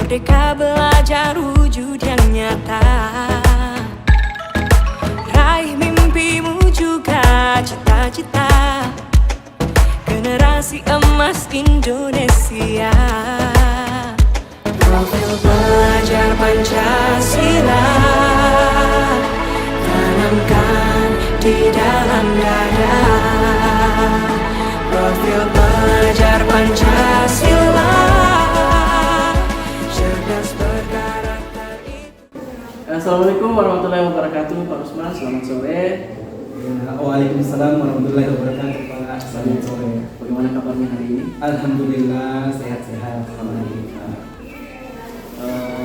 Merdeka belajar wujud yang nyata. Raih mimpimu juga cita-cita. Generasi emas Indonesia. Profil pelajar Pancasila tanamkan di dalam dada. Profil pelajar Pancasila cerdas berkarakter itu. Assalamualaikum warahmatullahi wabarakatuh, Pak Rusman. Selamat sore. Waalaikumsalam warahmatullahi wabarakatuh, Pak. Selamat sore. Bagaimana kabarnya hari ini? Alhamdulillah sehat-sehat. Alhamdulillah.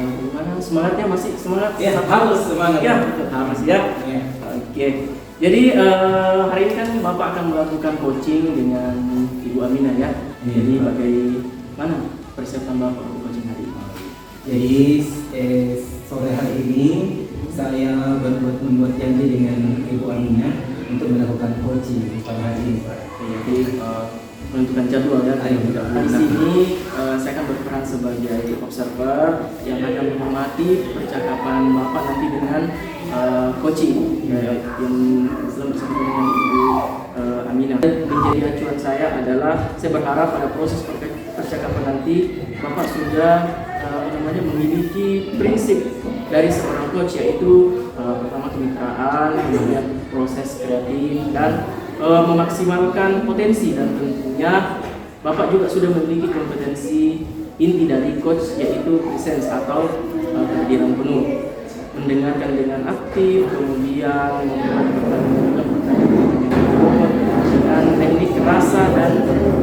Bagaimana semangatnya? Masih semangat? Ya, harus semangat. Ya, harus ya. Ya. Oke. Jadi hari ini kan Bapak akan melakukan coaching dengan Ibu Aminah ya. Iya, Jadi Pak. bagaimana persiapan Bapak untuk coaching hari ini? Jadi sore hari ini saya membuat janji dengan Ibu Aminah untuk melakukan coaching pada hari ini, Pak. Jadi menentukan jadwal ya. Ayo, Di sini saya akan berperan sebagai observer yang akan mengamati percakapan Bapak nanti dengan coaching yang Islam bersama dengan Ibu Aminah. Menjadi acuan saya adalah saya berharap pada proses percakapan nanti Bapak sudah memiliki prinsip dari seorang coach, yaitu pertama kemitraan, kemudian proses kreatif dan memaksimalkan potensi, dan tentunya Bapak juga sudah memiliki kompetensi inti dari coach, yaitu presence atau kehadiran penuh, mendengarkan dengan aktif, kemudian membuat pertanyaan dengan teknik rasa, dan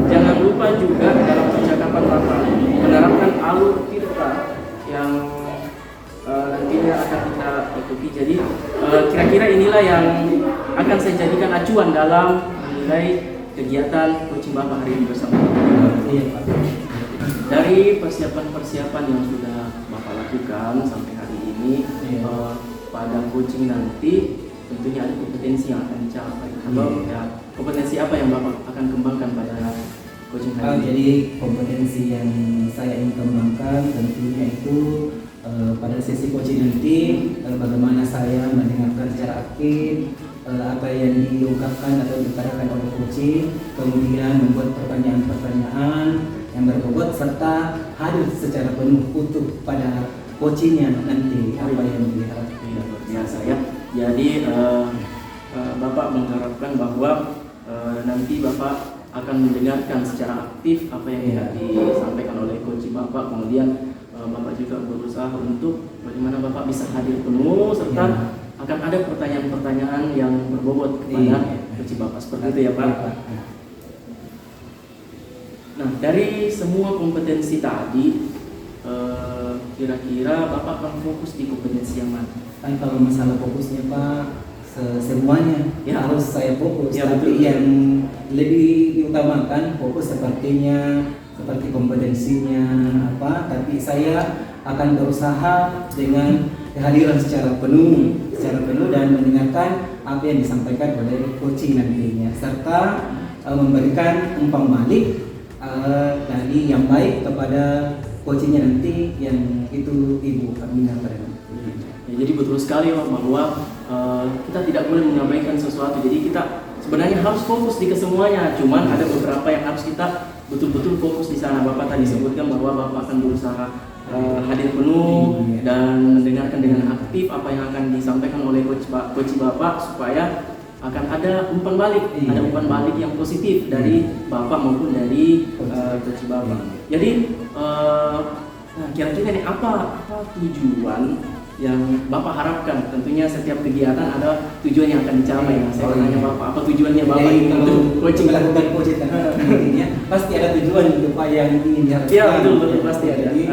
jangan lupa juga dalam percakapan Bapak menerapkan alur tirta yang nantinya akan kita ikuti. Jadi kira-kira inilah yang akan saya jadikan acuan dalam menilai kegiatan coaching Bapak hari ini bersama kita. Iya, Pak. Dari persiapan-persiapan yang sudah Bapak lakukan sampai hari ini, pada coaching nanti tentunya ada kompetensi yang akan dicapai. Atau ya, kompetensi apa yang Bapak akan kembangkan pada coaching hari ini? Jadi kompetensi yang saya ingin kembangkan tentunya itu pada sesi coaching nanti bagaimana saya mendengarkan secara aktif apa yang diungkapkan atau diutarakan oleh coaching, kemudian membuat pertanyaan-pertanyaan yang berbobot serta hadir secara penuh utuh pada coachingnya nanti apa yang diharapkan. Luar biasa ya. Jadi Bapak mengharapkan bahwa nanti Bapak akan mendengarkan secara aktif apa yang disampaikan oleh coach Bapak, kemudian Bapak juga berusaha untuk bagaimana Bapak bisa hadir penuh serta akan ada pertanyaan-pertanyaan yang berbobot kepada coach Bapak, seperti itu ya Pak. Nah, dari semua kompetensi tadi kira-kira Bapak akan fokus di kompetensi yang mana? Kan kalau masalah fokusnya Pak, semuanya Ya. harus saya fokus, Ya, tapi betul. yang lebih diutamakan fokus sepertinya seperti kompetensinya apa, tapi saya akan berusaha dengan kehadiran secara penuh dan mendengarkan apa yang disampaikan oleh coaching nantinya, serta memberikan umpan balik dari yang baik kepada coachingnya nanti, yang itu Ibu Aminah. Ya, jadi betul sekali Pak, bahwa kita tidak boleh mengabaikan sesuatu. Jadi kita sebenarnya harus fokus di kesemuanya. Cuman ada beberapa yang harus kita betul-betul fokus di sana. Bapak tadi sebutkan bahwa Bapak akan berusaha hadir penuh dan mendengarkan dengan aktif apa yang akan disampaikan oleh coach Bapak, supaya akan ada umpan balik, ada umpan balik yang positif dari Bapak maupun dari coach Bapak. Jadi nah, kira-kira nih apa tujuan yang Bapak harapkan? Tentunya setiap kegiatan ada tujuan yang akan dicapai. Nah, saya tanya Bapak, apa tujuannya Bapak Kalau coaching? melakukan coaching nantinya pasti ada tujuan apa yang ingin diharapkan. Iya, betul pasti ada. Jadi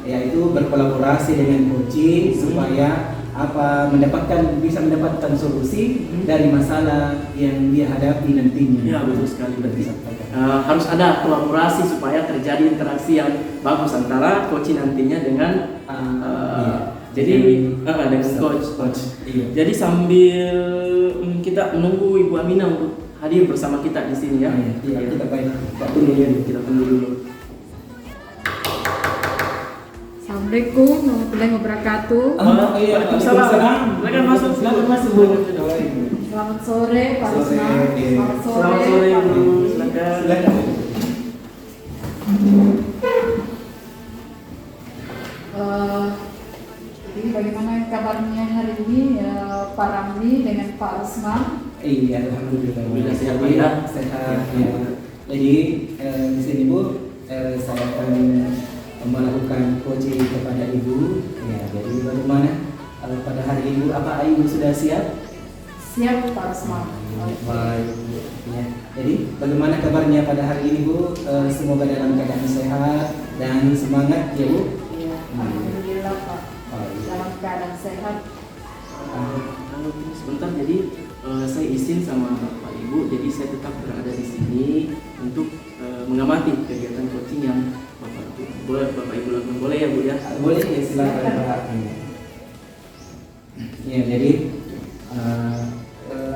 yaitu berkolaborasi dengan coaching supaya bisa mendapatkan solusi dari masalah yang dia hadapi nantinya. Ya, betul sekali. Berarti harus ada kolaborasi supaya terjadi interaksi yang bagus antara coaching nantinya dengan jadi dengan coach. Iya. Jadi sambil kita menunggu Ibu Aminah untuk hadir bersama kita di sini ya. Iya, kita tunggu dulu. Kita tunggu dulu. Assalamualaikum warahmatullahi wabarakatuh. Iya, Waalaikumsalam. Silakan masuk. Silakan masuk. Selamat sore Pak Sore, Usman. iya. Selamat sore. Selamat sore Pak. Bu. Silakan. Silakan. Jadi bagaimana kabarnya hari ini Pak Ramli dengan Pak Usman? Iya, alhamdulillah. Alhamdulillah, sehat, Pak, Jadi, ya. sehat ya. Jadi di sini Bu, saya akan melakukan coaching kepada Ibu. Ya, jadi bagaimana pada hari Ibu? Apa Ibu sudah siap? Siap Pak Usman. Baik. Ya. Jadi bagaimana kabarnya pada hari ini Bu? Semoga dalam keadaan sehat dan semangat ya Bu. Iya, alhamdulillah Pak. Baik. Dalam keadaan sehat. Kalau sebentar, jadi saya izin sama Bapak Ibu, jadi saya tetap berada di sini untuk mengamati kegiatan coaching yang Bapak Ibu lakukan. Boleh ya Bu ya? Boleh ya, silakan Pak. Ya, jadi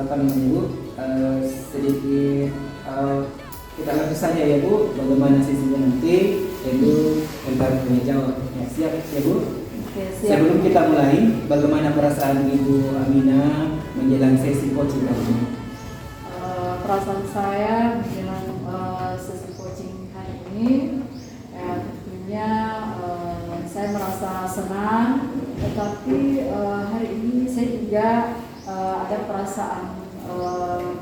apa namanya Bu? Sedikit kita langsung saja ya Bu, bagaimana sisinya nanti yaitu tentang menjawab. Ya, siap ya Bu? Oke, siap. Sebelum kita mulai, bagaimana perasaan Ibu Aminah menjelang sesi coaching kali ini? Perasaan saya menjelang sesi coaching hari ini tentunya saya merasa senang, tetapi hari ini saya juga ada perasaan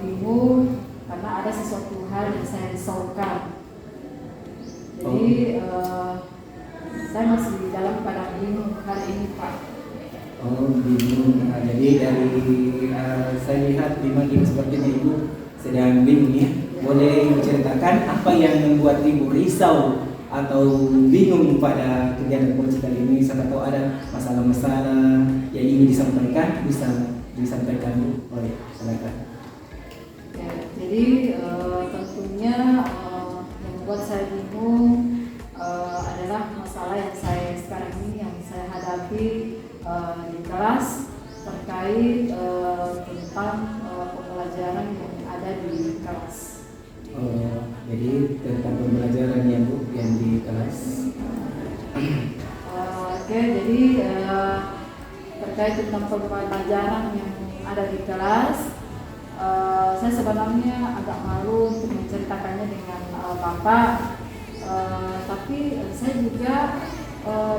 bingung karena ada sesuatu hal yang saya risaukan. Jadi saya masih dalam keadaan bingung hari ini Pak. Oh, bingung. Nah, jadi dari saya lihat memang Ibu sepertinya Ibu sedang bingung ya. Boleh Ibu ceritakan apa yang membuat Ibu risau atau bingung pada kegiatan coaching kali ini? Siapa tahu ada masalah-masalah yang ingin disampaikan, bisa disampaikan Bu. Boleh, silakan. Ya, jadi tentunya yang membuat saya bingung adalah masalah yang saya sekarang ini yang saya hadapi di kelas terkait tentang pembelajaran yang ada di kelas. Jadi tentang pembelajaran yang Bu yang di kelas. Oke, jadi terkait tentang pembelajaran yang ada di kelas, saya sebenarnya agak malu untuk menceritakannya dengan Bapak, tapi saya juga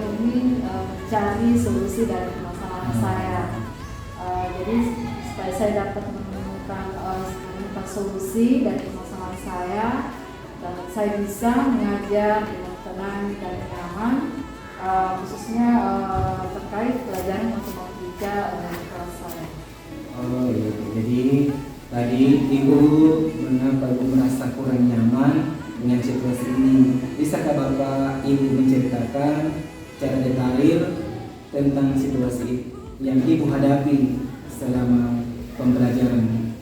ingin mencari solusi dari masalah saya. Jadi supaya saya dapat menemukan solusi dari masalah saya dan saya bisa mengajar dengan tenang dan nyaman, khususnya terkait pelajaran matematika di kelas saya. Oh iya, jadi tadi Ibu mengapa Ibu merasa kurang nyaman dengan situasi ini? Bisakah Bapak Ibu menceritakan secara detail tentang situasi yang Ibu hadapi selama pembelajaran?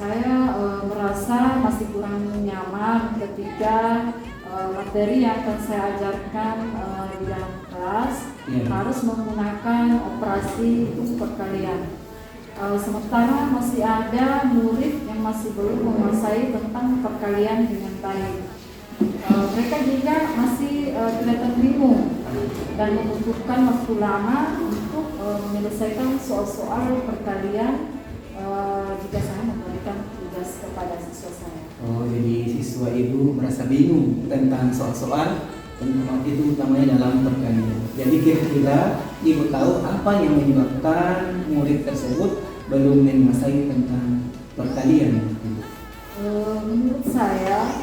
Saya merasa masih kurang nyaman ketika materi yang akan saya ajarkan di dalam kelas harus menggunakan operasi untuk perkalian. Sementara masih ada murid yang masih belum menguasai tentang perkalian dengan baik. Mereka juga masih kelihatan bingung dan membutuhkan waktu lama untuk menyelesaikan soal-soal perkalian jika saya memberikan tugas kepada siswa saya. Oh, jadi siswa Ibu merasa bingung tentang soal-soal itu utamanya dalam perkalian. Jadi kira-kira Ibu tahu apa yang menyebabkan murid tersebut belum menguasai tentang perkalian? Menurut saya,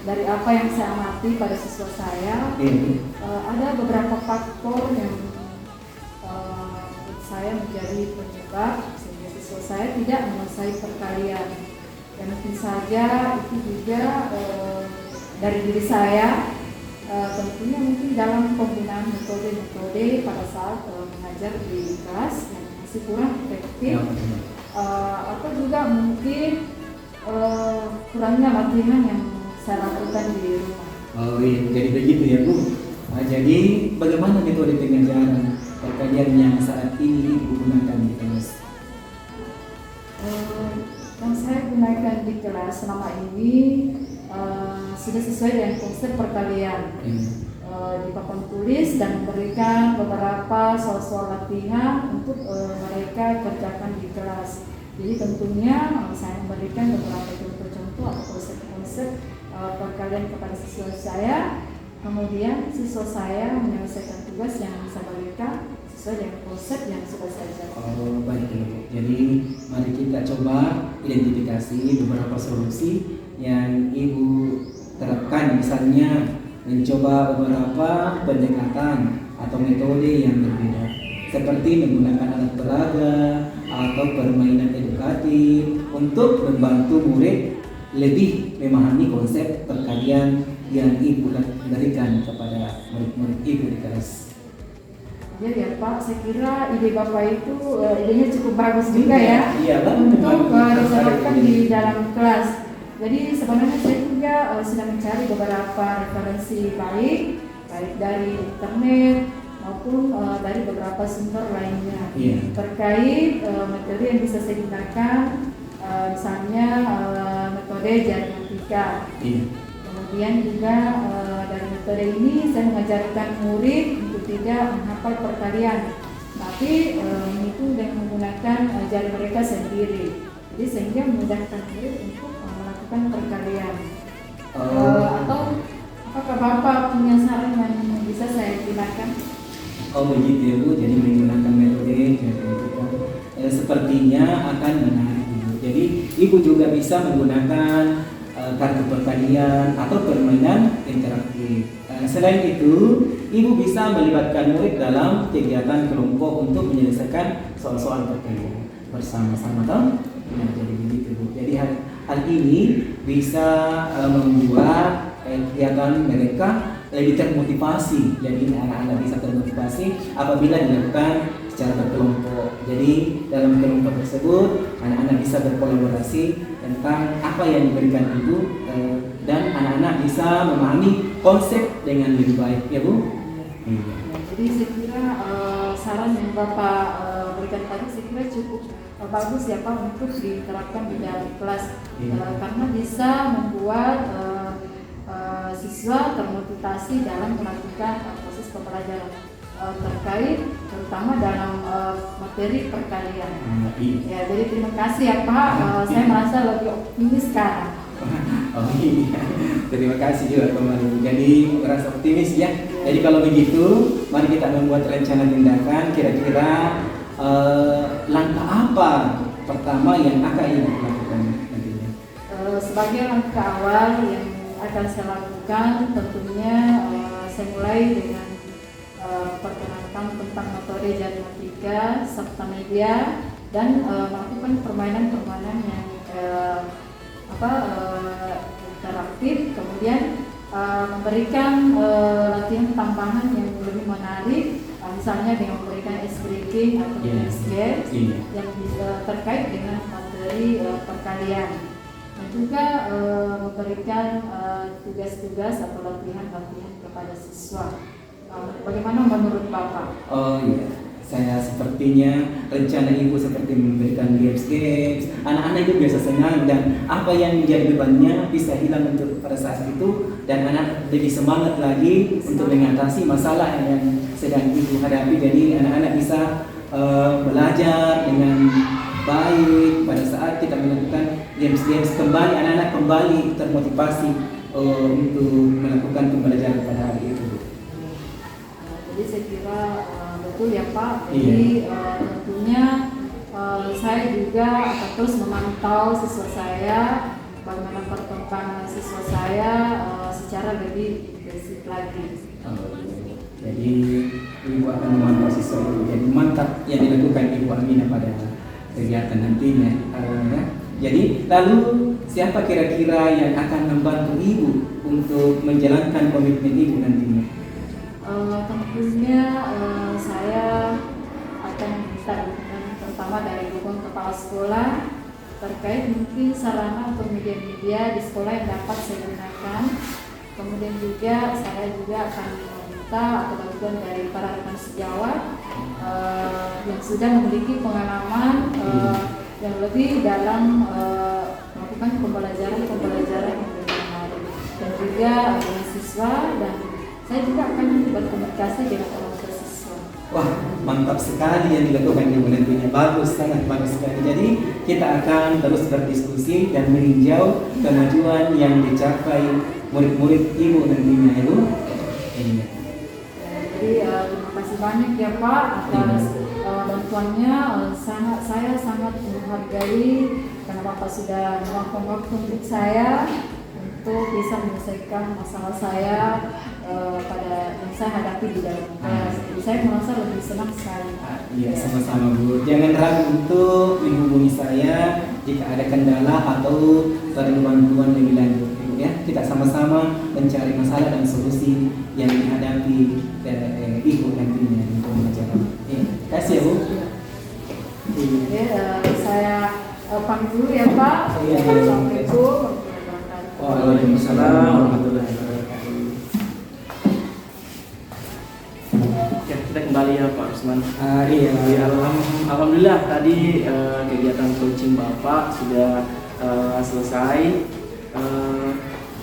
dari apa yang saya amati pada siswa saya, ada beberapa faktor yang menurut saya menjadi penyebab sehingga siswa saya tidak menguasai perkalian. Dan mungkin saja itu juga dari diri saya, tentunya mungkin dalam penggunaan metode-metode pada saat mengajar di kelas yang masih kurang efektif, atau juga mungkin kurangnya latihan yang saya lakukan di rumah. Oh iya, jadi begitu ya Bu. Jadi bagaimana metode pengajaran perkalian yang saat ini Ibu gunakan di kelas? Yang saya gunakan di kelas selama ini sudah sesuai dengan konsep perkalian. Di papan tulis dan memberikan beberapa soal-soal latihan untuk mereka kerjakan di kelas. Jadi tentunya saya memberikan beberapa contoh-contoh atau konsep-konsep perkalian kepada siswa saya. Kemudian siswa saya menyelesaikan tugas yang saya berikan sesuai dengan konsep yang sudah saya ajarkan. Oh, baik Ibu. Jadi mari kita coba identifikasi beberapa solusi yang Ibu terapkan, misalnya mencoba beberapa pendekatan atau metode yang berbeda, seperti menggunakan alat peraga atau permainan edukatif untuk membantu murid lebih memahami konsep perkalian yang Ibu berikan kepada murid-murid Ibu di kelas. Jadi ya Pak, saya kira ide Bapak itu idenya cukup bagus juga ya, untuk diterapkan di dalam kelas. Jadi sebenarnya saya juga sudah mencari beberapa referensi baik dari internet maupun dari beberapa sumber lainnya terkait materi yang bisa saya gunakan, misalnya metode diagnostika. Kemudian juga dari metode ini saya mengajarkan murid untuk tidak menghafal perkalian, tapi menghitung dengan menggunakan jari mereka sendiri. Jadi sehingga memudahkan murid untuk melakukan perkalian. Atau apakah Bapak punya saran yang bisa saya gunakan? Oh begitu ya Bu, jadi menggunakan metode sepertinya akan menarik Ibu. Jadi Ibu juga bisa menggunakan kartu perkalian atau permainan interaktif. Selain itu, Ibu bisa melibatkan murid dalam kegiatan kelompok untuk menyelesaikan soal-soal perkalian bersama-sama, toh? Nah, jadi begitu Bu. Jadi hal ini bisa membuat kegiatan mereka lebih termotivasi. Jadi anak-anak bisa termotivasi apabila dilakukan secara berkelompok. Jadi dalam kelompok tersebut anak-anak bisa berkolaborasi tentang apa yang diberikan Ibu, dan anak-anak bisa memahami konsep dengan lebih baik, ya Bu. Jadi saya kira saran yang Bapak berikan tadi saya kira cukup bagus ya Pak untuk diterapkan di dalam kelas, karena bisa membuat siswa termotivasi dalam melakukan proses pembelajaran terkait terutama dalam materi perkalian. Ya, jadi terima kasih ya Pak, saya merasa lebih optimis sekarang. Oh iya, terima kasih juga kembali. Jadi merasa optimis ya. Jadi kalau begitu, mari kita membuat rencana tindakan. Kira-kira langkah apa pertama yang akan Ibu lakukan nantinya? Sebagai langkah awal yang akan saya lakukan, tentunya saya mulai dengan perkenalkan tentang metode diagnostika serta media dan melakukan permainan-permainan yang interaktif, kemudian memberikan latihan tambahan yang lebih menarik, misalnya dengan memberikan ice breaking atau ice games yang bisa terkait dengan materi perkalian, dan juga memberikan tugas-tugas atau latihan-latihan kepada siswa. Bagaimana menurut Bapak? Oh iya, saya sepertinya rencana Ibu seperti memberikan games, anak-anak itu biasa senang dan apa yang menjadi bebannya bisa hilang untuk pada saat itu, dan anak lebih semangat lagi untuk mengatasi masalah yang sedang Ibu hadapi. Jadi anak-anak bisa belajar dengan baik pada saat kita melakukan games kembali, anak-anak kembali termotivasi untuk melakukan pembelajaran pada hari itu. Jadi saya kira betul ya Pak. Jadi tentunya saya juga akan terus memantau siswa saya, bagaimana perkembangan siswa saya secara lebih intensif lagi. Jadi Ibu akan memantau siswa itu. Jadi mantap yang dilakukan Ibu Aminah pada kegiatan nantinya. Jadi lalu siapa kira-kira yang akan membantu Ibu untuk menjalankan komitmen Ibu nantinya? Tentunya saya akan minta dukungan terutama dari dukungan kepala sekolah terkait mungkin sarana atau media-media di sekolah yang dapat saya gunakan. Kemudian juga saya juga akan meminta atau bantuan dari para rekan sejawat yang sudah memiliki pengalaman yang lebih dalam melakukan pembelajaran yang lebih menarik. dan juga dengan siswa, dan saya juga akan berkomunikasi dengan orang tua siswa. Wah, mantap sekali yang dilakukan Ibu nantinya. Bagus, sangat bagus sekali. Jadi kita akan terus berdiskusi dan meninjau kemajuan yang dicapai murid-murid Ibu nantinya, Ibu. Iya. Jadi terima kasih banyak ya Pak atas bantuannya. Saya sangat menghargai karena Bapak sudah meluangkan waktu untuk saya untuk bisa menyelesaikan masalah saya pada yang saya hadapi di dalam kelas. Jadi saya merasa lebih senang sekali. Iya, sama-sama Bu. Jangan ragu untuk menghubungi saya jika ada kendala atau perlu bantuan lebih lanjut, Ibu ya. Kita sama-sama mencari masalah dan solusi yang dihadapi Ibu nantinya untuk mengajar. Terima kasih ya Bu. Oke, saya pamit dulu ya Pak. Iya. Assalamualaikum. Waalaikumsalam warahmatullahi wabarakatuh. Ya, kita kembali ya Pak Rusman. Iya. Alhamdulillah tadi kegiatan coaching Bapak sudah selesai.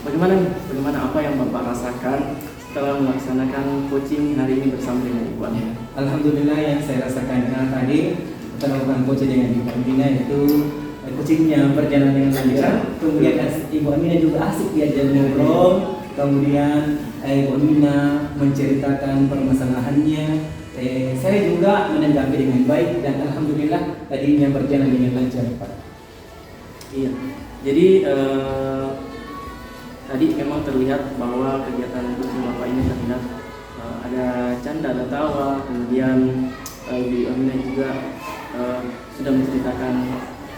Bagaimana apa yang Bapak rasakan setelah melaksanakan coaching hari ini bersama dengan Ibu Amina? Alhamdulillah yang saya rasakan tadi kita melakukan coaching dengan Ibu Amina itu coachingnya berjalan dengan lancar. Kemudian Ibu Amina juga asik diajak ngobrol. Kemudian Ibu Amina menceritakan permasalahannya. Saya juga menanggapi dengan baik dan alhamdulillah tadinya berjalan dengan lancar, Pak. Iya. Jadi tadi memang terlihat bahwa kegiatan coaching Bapak ini terlihat ada canda, ada tawa. Kemudian Ibu Amina juga sudah menceritakan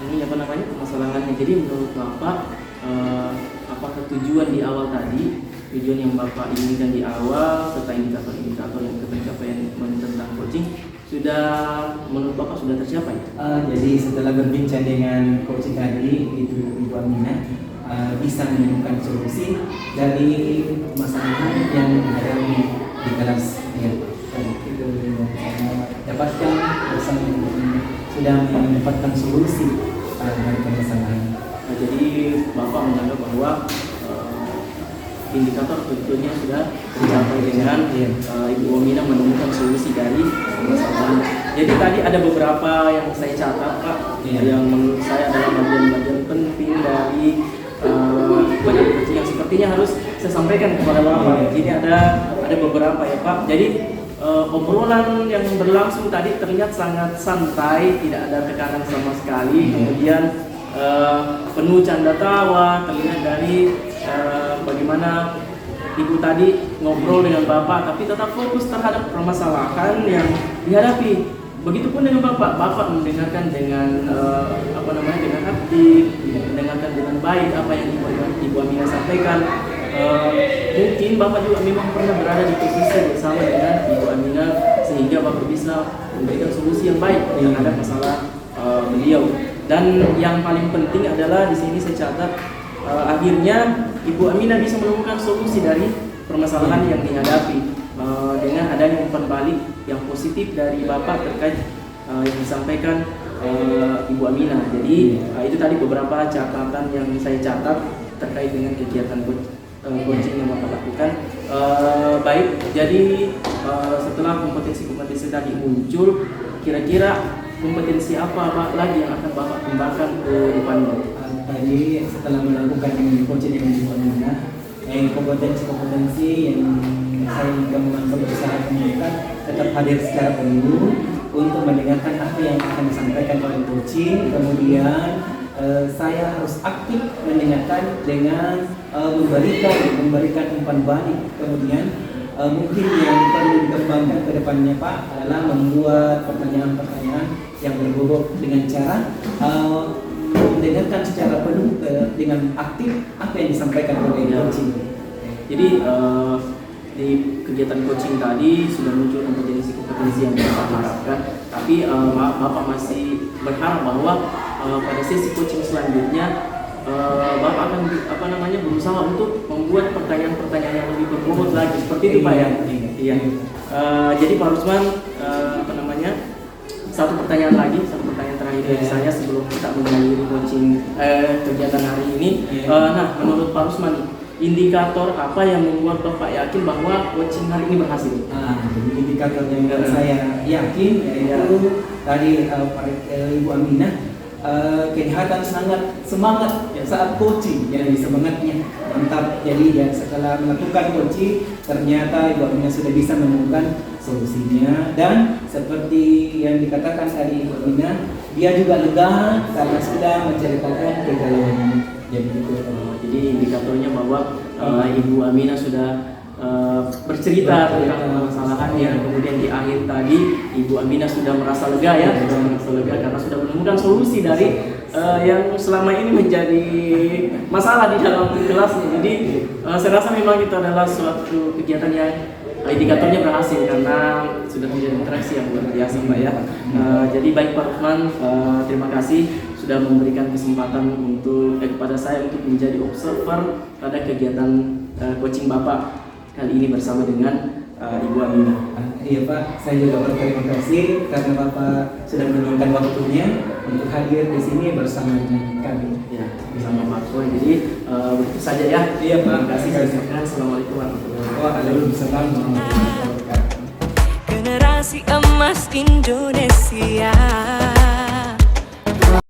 ini permasalahannya. Jadi menurut Bapak apakah tujuan di awal tadi, tujuan yang Bapak inginkan di awal serta indikator-indikator yang pencapaian tentang coaching sudah menurut Bapak sudah tercapai? Jadi setelah berbincang dengan coaching tadi itu Ibu Amina bisa menemukan solusi dari masalah yang dihadapi di kelas ya. Itu dapatkan bersama Ibu Amina sudah mendapatkan solusi dari permasalahan. Jadi Bapak menganggap bahwa indikator tentunya sudah tercapai dengan Ibu Amina menemukan solusi dari permasalahan. Jadi tadi ada beberapa yang saya catat Pak, yang menurut saya adalah bagian-bagian penting dari coaching yang sepertinya harus saya sampaikan kepada Bapak. Jadi ada beberapa ya Pak. Jadi obrolan yang berlangsung tadi terlihat sangat santai, tidak ada tekanan sama sekali. Kemudian penuh canda tawa, terlihat dari bagaimana Ibu tadi ngobrol dengan Bapak tapi tetap fokus terhadap permasalahan yang dihadapi. Begitupun dengan Bapak mendengarkan dengan dengan aktif, mendengarkan dengan baik apa yang Ibu Amina sampaikan. Mungkin Bapak juga memang pernah berada di posisi bersama dengan Ibu Amina sehingga Bapak bisa memberikan solusi yang baik terhadap masalah beliau. Dan yang paling penting adalah di sini saya catat akhirnya Ibu Amina bisa menemukan solusi dari permasalahan yang dihadapi dengan adanya umpan balik yang positif dari Bapak terkait yang disampaikan Ibu Amina. Jadi itu tadi beberapa catatan yang saya catat terkait dengan kegiatan coaching yang Bapak lakukan. Baik, jadi setelah kompetensi-kompetensi tadi muncul, kira-kira kompetensi apa Pak lagi yang akan Bapak kembangkan ke depannya? Tadi setelah melakukan coaching dengan Ibu Amina, kompetensi-kompetensi yang saya kembangkan berusaha kembangkan tetap hadir secara penuh untuk mendengarkan apa yang akan disampaikan oleh coaching. Kemudian saya harus aktif mendengarkan dengan memberikan umpan balik. Kemudian mungkin yang perlu dikembangkan ke depannya Pak adalah membuat pertanyaan-pertanyaan yang berbobot dengan cara mendengarkan secara penuh dengan aktif apa yang disampaikan oleh coaching. Jadi di kegiatan coaching tadi sudah muncul kompetensi yang Bapak harapkan, tapi Bapak masih berharap bahwa pada sesi coaching selanjutnya Bapak akan berusaha untuk membuat pertanyaan-pertanyaan yang lebih berbobot lagi seperti itu Pak ya. Iya. Jadi Pak Rusman satu pertanyaan terakhir dari saya sebelum kita mengakhiri coaching kegiatan hari ini. Nah, menurut Pak Rusman indikator apa yang membuat Bapak yakin bahwa coaching hari ini berhasil? Jadi indikator yang membuat saya yakin yaitu tadi Ibu Aminah kelihatan sangat semangat saat coaching, jadi semangatnya mantap. Jadi ya setelah melakukan coaching ternyata Ibu Aminah sudah bisa menemukan solusinya, dan seperti yang dikatakan tadi Ibu Aminah, dia juga lega karena sudah menceritakan kegalauannya. Jadi indikatornya bahwa Ibu Aminah sudah bercerita tentang permasalahannya, kemudian di akhir tadi Ibu Aminah sudah merasa lega ya, merasa lega karena sudah menemukan solusi dari yang selama ini menjadi masalah di dalam kelas. Jadi saya rasa memang itu adalah suatu kegiatan yang indikatornya berhasil karena sudah terjadi interaksi yang luar biasa, Mbak ya. Jadi baik Pak Rufman, terima kasih sudah memberikan kesempatan untuk kepada saya untuk menjadi observer pada kegiatan coaching Bapak kali ini bersama dengan Ibu Aminah. Iya Pak, saya juga berterima kasih karena Bapak sudah meluangkan waktunya untuk hadir di sini bersama dengan kami. Ya, bersama Pak Roy. Jadi begitu saja ya. Iya Pak, Terima kasih. Assalamualaikum warahmatullahi wabarakatuh. Waalaikumsalam warahmatullahi wabarakatuh. Generasi emas Indonesia.